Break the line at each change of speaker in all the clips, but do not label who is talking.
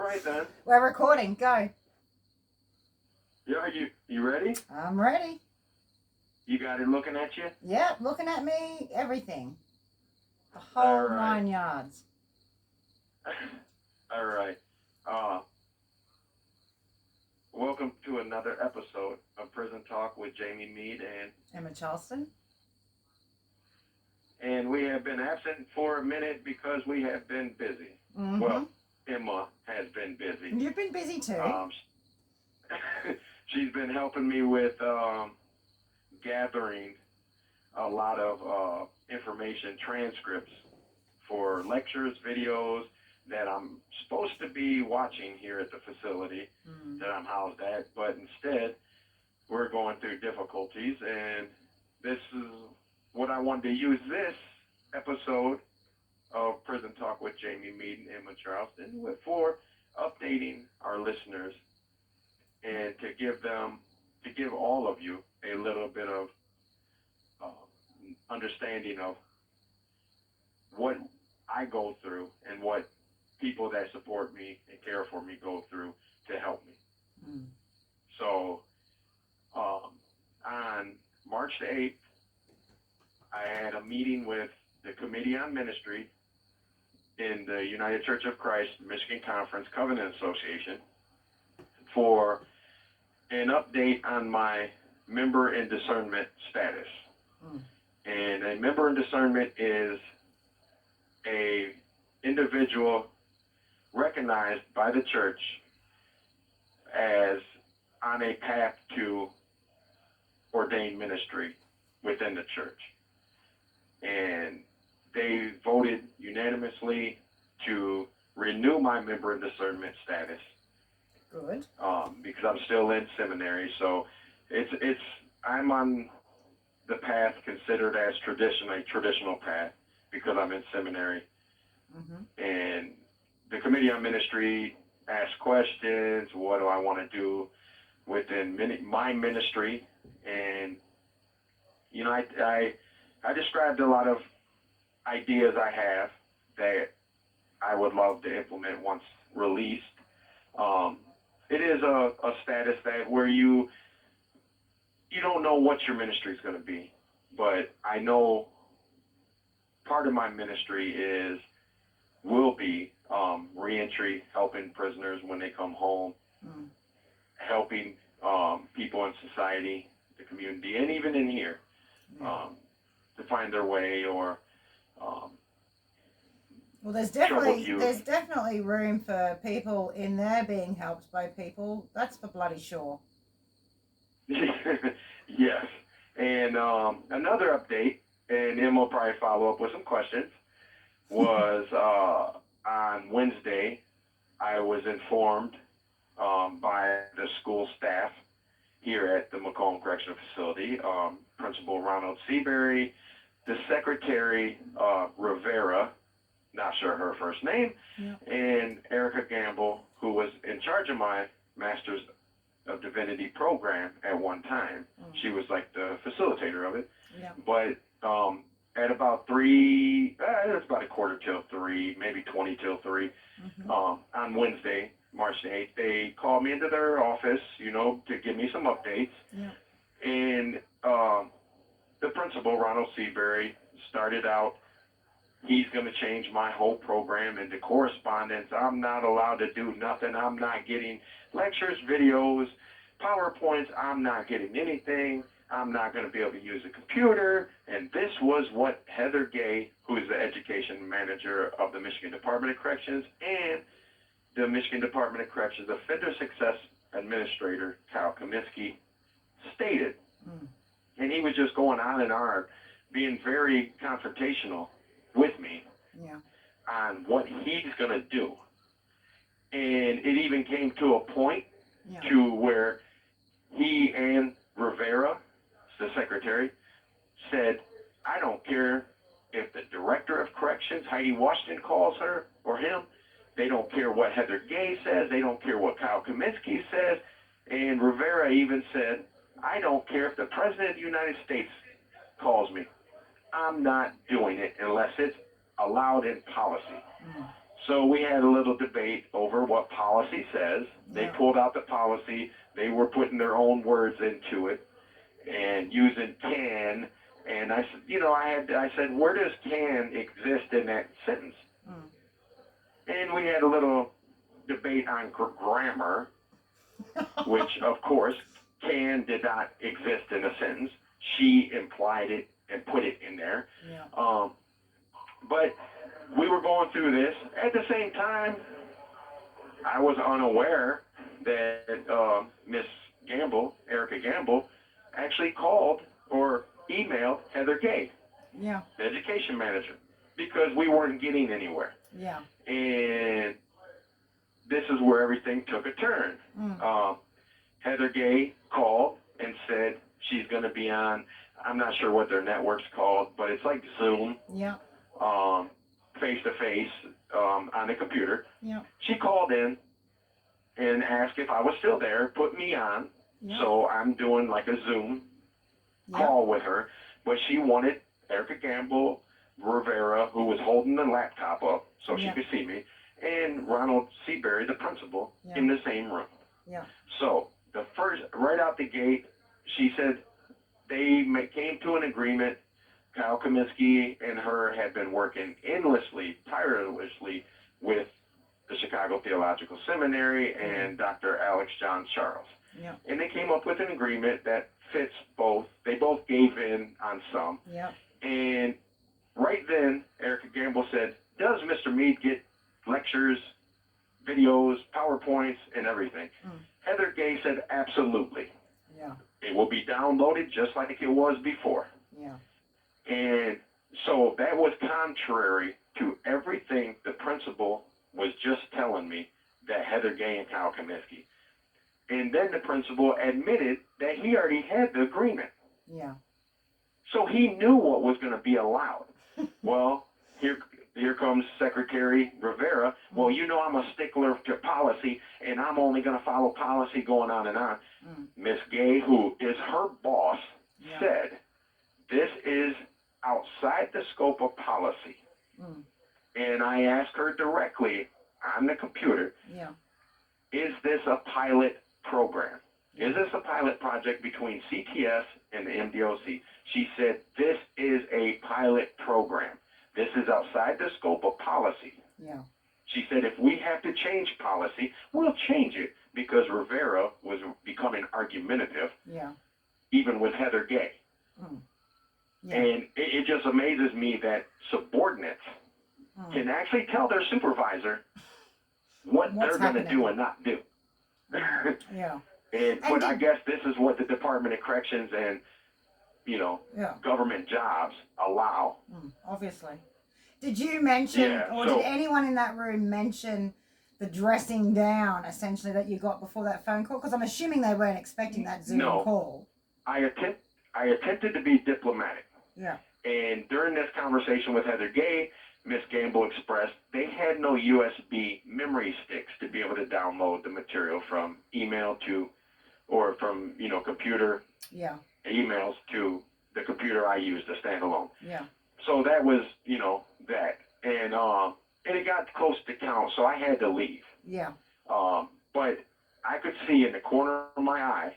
right then.
We're recording. Go.
Yeah, you ready?
I'm ready.
You got it looking at you?
Yep, looking at me, everything. The
All
whole
right.
9 yards.
All right. Welcome to another episode of Prison Talk with Jamie Mead and
Emma Charleston.
And we have been absent for a minute because we have been busy.
Mm-hmm.
Well, Emma has been busy.
You've been busy too.
She's been helping me with gathering a lot of information, transcripts for lectures, videos that I'm supposed to be watching here at the facility that I'm housed at, but instead we're going through difficulties, and this is what I wanted to use this episode of Prison Talk with Jamie Mead and Emma Charleston for updating our listeners and to give all of you a little bit of understanding of what I go through and what people that support me and care for me go through to help me. So on March the 8th, I had a meeting with the Committee on Ministry in the United Church of Christ Michigan Conference Covenant Association for an update on my member in discernment status. And a member in discernment is a individual recognized by the church as on a path to ordained ministry within the church. And they voted unanimously to renew my member in discernment status.
Good.
Because I'm still in seminary, so I'm on the path considered as traditional path because I'm in seminary. And the Committee on Ministry asked questions. What do I want to do within my ministry? And I described a lot of ideas I have that I would love to implement once released. It is a status that where you don't know what your ministry is going to be, but I know part of my ministry will be reentry, helping prisoners when they come home, helping people in society, the community, and even in here to find their way or.
Well, there's definitely room for people in there being helped by people. That's for bloody sure.
Yes. And another update, and Em will probably follow up with some questions, was on Wednesday, I was informed by the school staff here at the Macomb Correctional Facility, Principal Ronald Seabury, the Secretary Rivera, not sure her first name, and Erica Gamble, who was in charge of my Master's of Divinity program at one time. She was like the facilitator of it. But at about 3, it was about 2:45, maybe 20 till 3, on Wednesday, March 8th, they called me into their office, to give me some updates. And the principal, Ronald Seabury, started out, he's going to change my whole program into correspondence. I'm not allowed to do nothing. I'm not getting lectures, videos, PowerPoints. I'm not getting anything. I'm not going to be able to use a computer. And this was what Heather Gay, who is the education manager of the Michigan Department of Corrections, and the Michigan Department of Corrections Offender Success Administrator, Kyle Kaminsky, stated. And he was just going on and on, being very confrontational with me on what he's going to do. And it even came to a point to where he and Rivera, the secretary, said, I don't care if the director of corrections, Heidi Washington, calls her or him. They don't care what Heather Gay says. They don't care what Kyle Kaminsky says. And Rivera even said, I don't care if the President of the United States calls me. I'm not doing it unless it's allowed in policy. So we had a little debate over what policy says. They pulled out the policy. They were putting their own words into it and using can. And I said, I said, where does can exist in that sentence? And we had a little debate on grammar, which, of course, can did not exist in a sentence. She implied it and put it in there. But we were going through this. At the same time, I was unaware that Miss Gamble, Erica Gamble, actually called or emailed Heather Gay, the education manager, because we weren't getting anywhere. And this is where everything took a turn. Heather Gay called and said she's going to be on, I'm not sure what their network's called, but it's like Zoom, face-to-face on the computer. She called in and asked if I was still there, put me on, so I'm doing like a Zoom call with her, but she wanted Erica Gamble Rivera, who was holding the laptop up so she could see me, and Ronald Seabury, the principal, in the same room. So the first, right out the gate, she said they came to an agreement. Kyle Kaminsky and her had been working endlessly, tirelessly with the Chicago Theological Seminary and Dr. Alex John Charles. And they came up with an agreement that fits both. They both gave in on some. And right then, Erica Gamble said, does Mr. Meade get lectures, videos, PowerPoints, and everything? Heather Gay said, absolutely. It will be downloaded just like it was before. And so that was contrary to everything the principal was just telling me that Heather Gay and Kyle Kaminsky. And then the principal admitted that he already had the agreement. So he knew what was going to be allowed. Well, here comes Secretary Rivera. Well, I'm a stickler to policy, and I'm only going to follow policy going on and on. Miss Gay, who is her boss, said, this is outside the scope of policy. And I asked her directly on the computer, is this a pilot program? Is this a pilot project between CTS and the MDOC? She said, this is a pilot program. This is outside the scope of policy. She said, if we have to change policy, we'll change it, because Rivera was becoming argumentative, even with Heather Gay. And it just amazes me that subordinates can actually tell their supervisor what they're going to do and not do. But I guess this is what the Department of Corrections and, government jobs allow.
Obviously. Did you mention, did anyone in that room mention the dressing down, essentially, that you got before that phone call? Because I'm assuming they weren't expecting that Zoom call.
I attempted to be diplomatic. And during this conversation with Heather Gay, Miss Gamble expressed they had no USB memory sticks to be able to download the material from email to, or from, computer emails to the computer I used, the standalone. So that was, that. And it got close to count, so I had to leave. But I could see in the corner of my eye,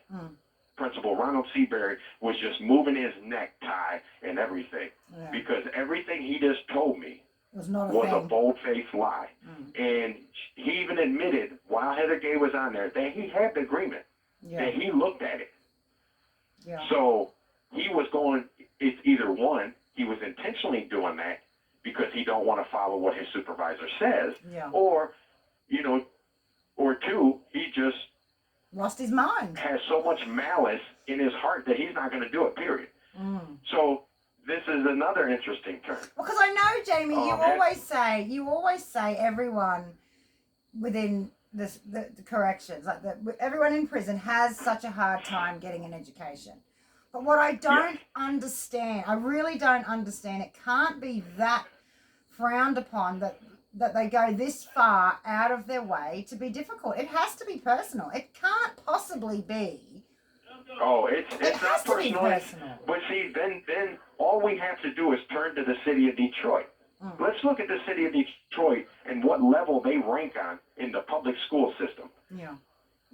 Principal Ronald Seabury was just moving his necktie and everything, because everything he just told me was a bold-faced lie. And he even admitted, while Heather Gay was on there, that he had the agreement, that he looked at it. So he was going, it's either one, he was intentionally doing that because he don't want to follow what his supervisor says, or, or two, he just
lost his mind.
Has so much malice in his heart that he's not going to do it, period. So this is another interesting turn.
Because I know, Jamie, you always say everyone within the corrections, like everyone in prison has such a hard time getting an education. But what I don't understand, I really don't understand, it can't be that frowned upon that they go this far out of their way to be difficult. It has to be personal. It can't possibly be.
Oh, it's not personal. But see, then all we have to do is turn to the city of Detroit. Let's look at the city of Detroit and what level they rank on in the public school system.
Yeah.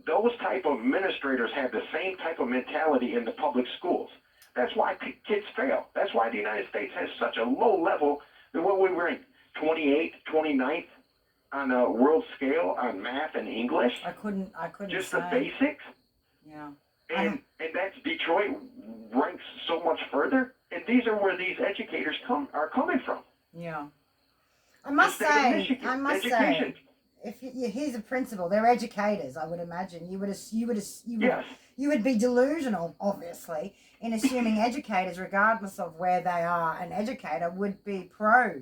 Those type of administrators have the same type of mentality in the public schools. That's why kids fail. That's why the United States has such a low level. What we rank 28th, 29th on a world scale on math and English.
I couldn't
just
say.
the basics.
Yeah.
And that's Detroit ranks so much further. And these are where these educators are coming from.
Yeah. I must say, if he's a principal, they're educators. I would imagine you would be delusional, obviously, in assuming educators, regardless of where they are, an educator would be pro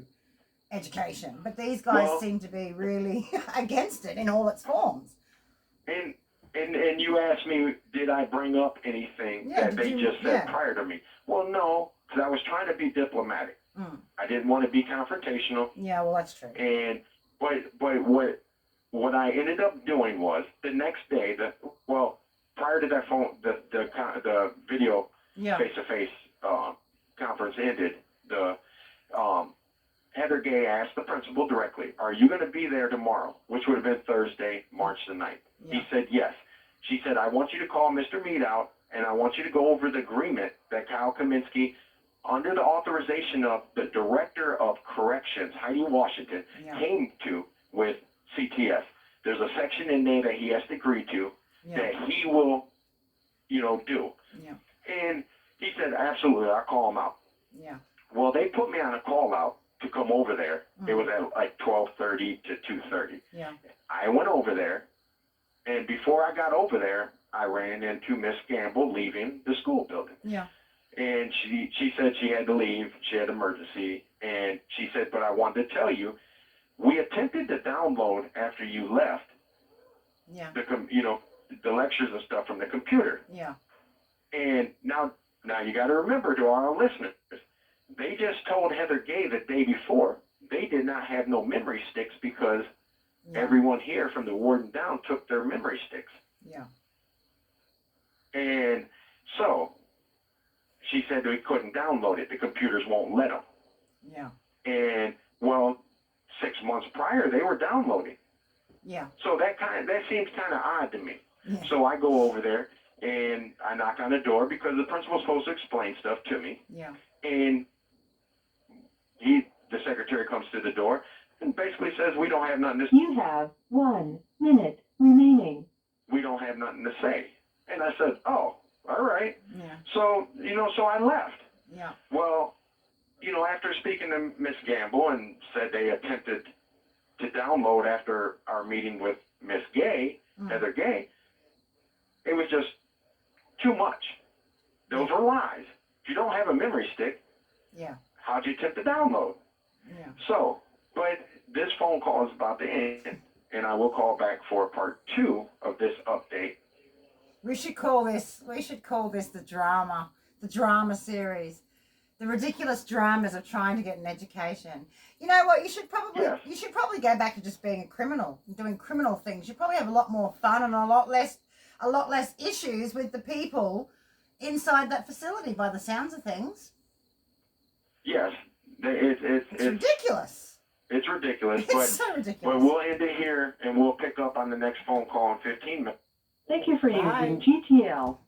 education. But these guys seem to be really against it in all its forms.
And you asked me, did I bring up anything that they just said prior to me? Well, no, because I was trying to be diplomatic. I didn't want to be confrontational.
Yeah, well, that's true.
And but what I ended up doing was the next day, prior to that phone, the video face-to-face conference ended, Heather Gay asked the principal directly, "Are you going to be there tomorrow?" Which would have been Thursday, March the 9th. Yeah. He said yes. She said, "I want you to call Mr. Mead out, and I want you to go over the agreement that Kyle Kaminsky, under the authorization of the Director of Corrections, Heidi Washington, came to with CTS. There's a section in there that he has to agree to that he will, do." Yeah. And he said, "Absolutely, I'll call him out." Yeah. Well, they put me on a call out to come over there. It was at like 12:30 to 2:30. Yeah. I went over there, and before I got over there, I ran into Miss Gamble leaving the school building. Yeah. And she said she had to leave. She had emergency. And she said, "But I wanted to tell you, we attempted to download after you left the lectures and stuff from the computer. Yeah. And now you got to remember, to our listeners, they just told Heather Gay the day before they did not have no memory sticks because everyone here from the warden down took their memory sticks. Yeah. And so she said we couldn't download it. The computers won't let them. Yeah. And 6 months prior, they were downloading. Yeah. So that seems kind of odd to me. Yeah. So I go over there and I knock on the door because the principal's supposed to explain stuff to me. Yeah. And the secretary comes to the door and basically says, "We don't have nothing to say."
You have 1 minute remaining.
"We don't have nothing to say." And I said, "Oh, all right." Yeah. So, so I left. Yeah. Well, after speaking to Miss Gamble and said they attempted to download after our meeting with Miss Gay, Heather Gay, it was just too much. Those were lies. If you don't have a memory stick, how'd you attempt to download? Yeah. So, but this phone call is about to end, and I will call back for part 2 of this update.
We should call this the drama series. The ridiculous dramas of trying to get an education. You know what? You should probably go back to just being a criminal, doing criminal things. You probably have a lot more fun and a lot less issues with the people inside that facility, by the sounds of things.
Yes,
it's ridiculous.
It's ridiculous.
It's so ridiculous.
But we'll end it here, and we'll pick up on the next phone call in 15 minutes.
Thank you for using GTL.